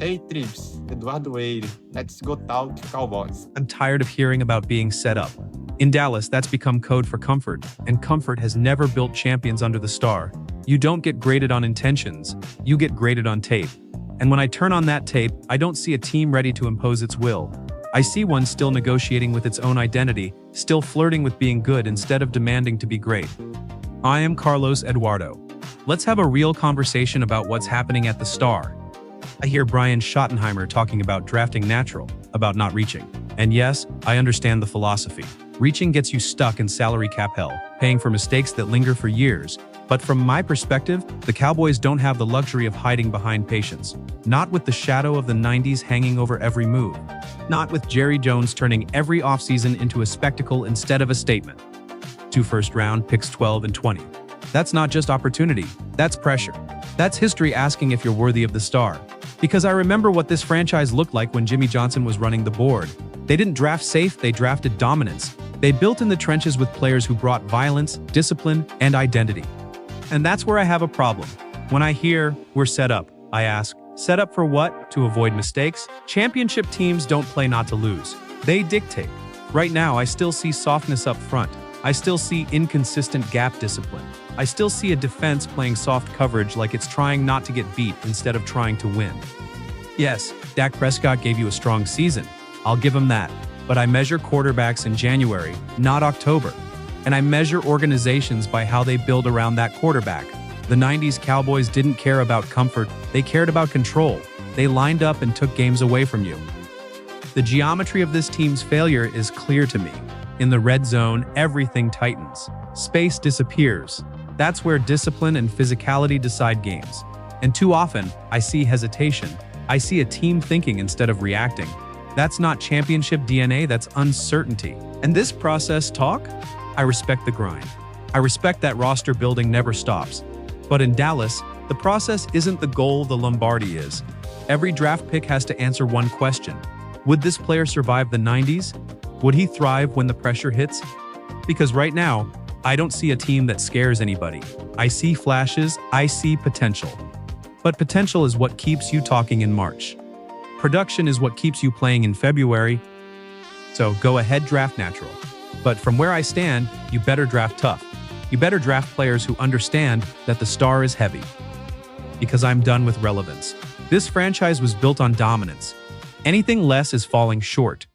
Hey Trips, Eduardo Eire. Let's go talk Cowboys. I'm tired of hearing about being set up. In Dallas, that's become code for comfort, and comfort has never built champions under the star. You don't get graded on intentions, you get graded on tape. And when I turn on that tape, I don't see a team ready to impose its will. I see one still negotiating with its own identity, still flirting with being good instead of demanding to be great. I am Carlos Eduardo. Let's have a real conversation about what's happening at the Star. I hear Brian Schottenheimer talking about drafting natural, about not reaching. And yes, I understand the philosophy. Reaching gets you stuck in salary cap hell, paying for mistakes that linger for years. But from my perspective, the Cowboys don't have the luxury of hiding behind patience. Not with the shadow of the 90s hanging over every move. Not with Jerry Jones turning every offseason into a spectacle instead of a statement. 2 first-round picks 12 and 20. That's not just opportunity, that's pressure. That's history asking if you're worthy of the star. Because I remember what this franchise looked like when Jimmy Johnson was running the board. They didn't draft safe, they drafted dominance. They built in the trenches with players who brought violence, discipline, and identity. And that's where I have a problem. When I hear, we're set up, I ask, set up for what? To avoid mistakes? Championship teams don't play not to lose. They dictate. Right now, I still see softness up front. I still see inconsistent gap discipline. I still see a defense playing soft coverage like it's trying not to get beat instead of trying to win. Yes, Dak Prescott gave you a strong season. I'll give him that. But I measure quarterbacks in January, not October. And I measure organizations by how they build around that quarterback. The 90s Cowboys didn't care about comfort, they cared about control. They lined up and took games away from you. The geometry of this team's failure is clear to me. In the red zone, everything tightens. Space disappears. That's where discipline and physicality decide games. And too often, I see hesitation. I see a team thinking instead of reacting. That's not championship DNA, that's uncertainty. And this process talk? I respect the grind. I respect that roster building never stops. But in Dallas, the process isn't the goal, the Lombardi is. Every draft pick has to answer one question. Would this player survive the 90s? Would he thrive when the pressure hits? Because right now, I don't see a team that scares anybody. I see flashes, I see potential. But potential is what keeps you talking in March. Production is what keeps you playing in February. So go ahead, draft natural. But from where I stand, you better draft tough. You better draft players who understand that the star is heavy. Because I'm done with relevance. This franchise was built on dominance. Anything less is falling short.